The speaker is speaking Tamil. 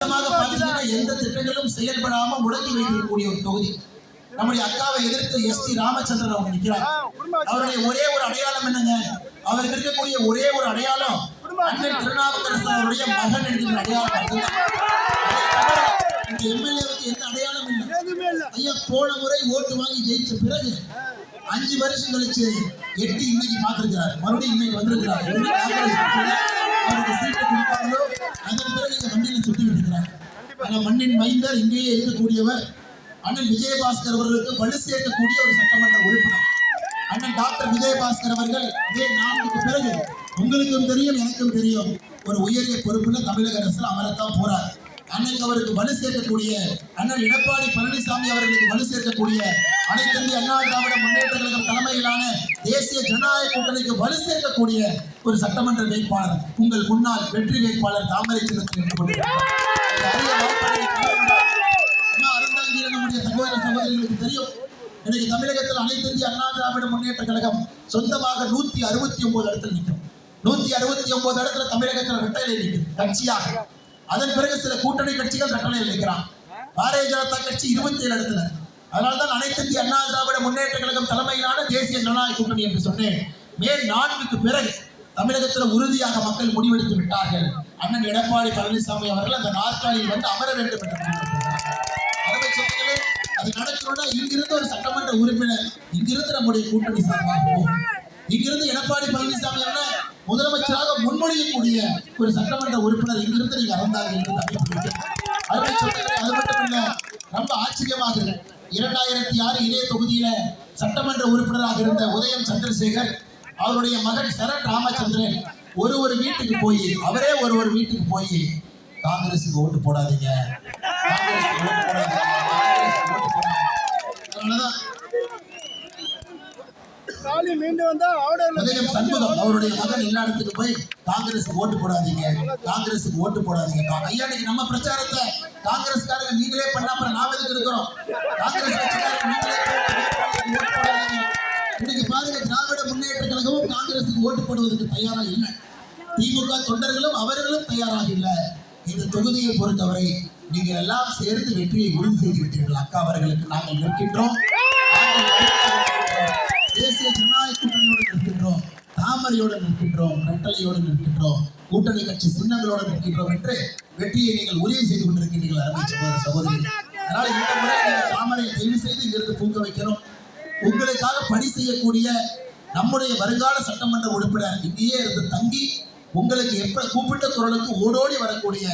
எந்த திட்டங்களும் செயல்படாம முடக்கி வைக்கக்கூடிய ஒரு தொகுதி. நம்முடைய அக்காவை எதிர்த்து எஸ்.டி. ராமச்சந்திரன் அவங்க நிற்கிறார். அவருடைய ஒரே ஒரு அடையாளம் என்னங்க? அவருக்கு இருக்கக்கூடிய ஒரே ஒரு அடையாளம் அண்ணன் திருநாவுக்கரசு அவருடைய மகன் என்கிற அடையாளம். இந்த எம்எல்ஏவுக்கு எந்த அடையாளம் இல்லை. ஐயா போன முறை ஓட்டு வாங்கி ஜெயிச்ச பிறகு 5 வருஷம் கழிச்சு 8 இன்னைக்கு பார்த்திருக்கிறார். மறுபடியும் இன்னைக்கு வந்திருக்கிறார். அவருக்கு சீட்டை கொடுத்தாங்களோ அதன் பிறகு இந்த வண்டியில சுத்தி விட்டுக்கிறார். ஆனா மண்ணின் மைந்தர் இங்கேயே இருக்கக்கூடியவர் அண்ணன் விஜயபாஸ்கர் அவர்களுக்கு வலு சேர்க்கக்கூடிய ஒரு சட்டமன்ற உறுப்பினர் அண்ணன் டாக்டர் விஜயபாஸ்கர் அவர்கள் மே 4க்கு பிறகு உங்களுக்கும் தெரியும் எனக்கும் தெரியும் ஒரு உயரிய பொறுப்புல தமிழக அரசில் அமரத்தான் போறார். அன்னைக்கு அவருக்கு வலு சேர்க்கக்கூடிய அண்ணன் எடப்பாடி பழனிசாமி அவர்களுக்கு வலு சேர்க்கக்கூடிய அனைத்து இந்திய அண்ணா திராவிட முன்னேற்ற கழகம் தலைமையிலான தேசிய ஜனநாயக கூட்டணிக்கு வலு சேர்க்கக்கூடிய ஒரு சட்டமன்ற வேட்பாளர் உங்கள் முன்னாள் வெற்றி வேட்பாளர் தாமரை செல்வத்தில் நம்முடைய சகோதர சகோதரிகளுக்கு தெரியும். இன்னைக்கு தமிழகத்தில் அனைத்து இந்திய அண்ணா திராவிட முன்னேற்ற கழகம் சொந்தமாக 169 இடத்தில் நிற்கும். 169 இடத்துல தமிழகத்தில் ரெட்டையில நிற்கும் கட்சியாக. அதன் பிறகு சில கூட்டணி கட்சிகள் கட்டளையில் நிற்கிறான். பாரதிய ஜனதா கட்சி 27 இடத்துல. அதனால்தான் அனைத்து இந்திய அண்ணா திராவிட முன்னேற்ற கழகம் தலைமையிலான தேசிய ஜனநாயக கூட்டணி என்று சொன்னேன். மே 4க்கு பிறகு தமிழகத்தில் உறுதியாக மக்கள் முடிவெடுத்து விட்டார்கள். அண்ணன் எடப்பாடி பழனிசாமி அவர்கள் அந்த நாற்காலியில் வந்து அமர வேண்டும் என்று அது நடக்கணும்னா இங்கிருந்து ஒரு சட்டமன்ற உறுப்பினர் இங்கிருந்து நம்முடைய கூட்டணி சார்பாகவும் இங்கிருந்து எடப்பாடி பழனிசாமி முதலமைச்சராக முன்மொழியக்கூடிய ஒரு சட்டமன்ற உறுப்பினர் இங்கிருந்து நீங்க அறந்தாங்க என்று அருமை சொன்னீங்க. அது மட்டும் இல்ல, ரொம்ப ஆச்சரியமாக 2006 இதே தொகுதியில சட்டமன்ற உறுப்பினராக இருந்த உதயம் சந்திரசேகர் அவருடைய மகன் சரண் ராமச்சந்திரன் ஒரு வீட்டுக்கு போய் அவரே ஒரு வீட்டுக்கு போய் காங்கிரஸுக்கு ஓட்டு போடாதீங்க, காங்கிரஸுக்கு ஓட்டு போடாதீங்க, அவருடைய மகன் எல்லா இடத்துக்கு போய் காங்கிரஸுக்கு ஓட்டு போடாதீங்க, காங்கிரஸுக்கு ஓட்டு போடாதீங்க. ஐயா நம்ம பிரச்சாரத்தை காங்கிரஸ்காரங்க நீங்களே பண்ணா அப்புறம் நாம எதுக்கு இருக்கிறோம்? காங்கிரஸ் இன்னைக்கு பாருங்க, திராவிட முன்னேற்ற கழகமும் காங்கிரஸுக்கு ஓட்டு போடுவதற்கு தயாராக இல்லை. திமுக தொண்டர்களும் அவர்களும் தயாராக இல்லை. இந்த தொகுதியை பொறுத்தவரை நீங்கள் எல்லாம் சேர்ந்து வெற்றியை உறுதி செய்து விட்டீர்கள். அக்கா அவர்களுக்கு நாங்கள் நிற்கின்றோம், தேசிய ஜனநாயக கூட்டணியோடு நிற்கின்றோம், தாமரையோடு நிற்கின்றோம், ரெட்டலையோடு நிற்கின்றோம், கூட்டணி கட்சி சின்னங்களோடு நிற்கின்றோம் என்று வெற்றியை நீங்கள் உறுதி செய்து கொண்டிருக்கின்றீர்கள் அருமை சகோதரி. அதனால இந்த முறை நீங்கள் தாமரையை தயவு செய்து இங்கிருந்து பூக்க வைக்கிறோம். உங்களுக்காக பணி செய்யக்கூடிய நம்முடைய வருங்கால சட்டமன்ற உறுப்பினர் இங்கேயே இருந்து தங்கி உங்களுக்கு எப்ப கூப்பிட்ட குரலுக்கு ஓடோடி வரக்கூடிய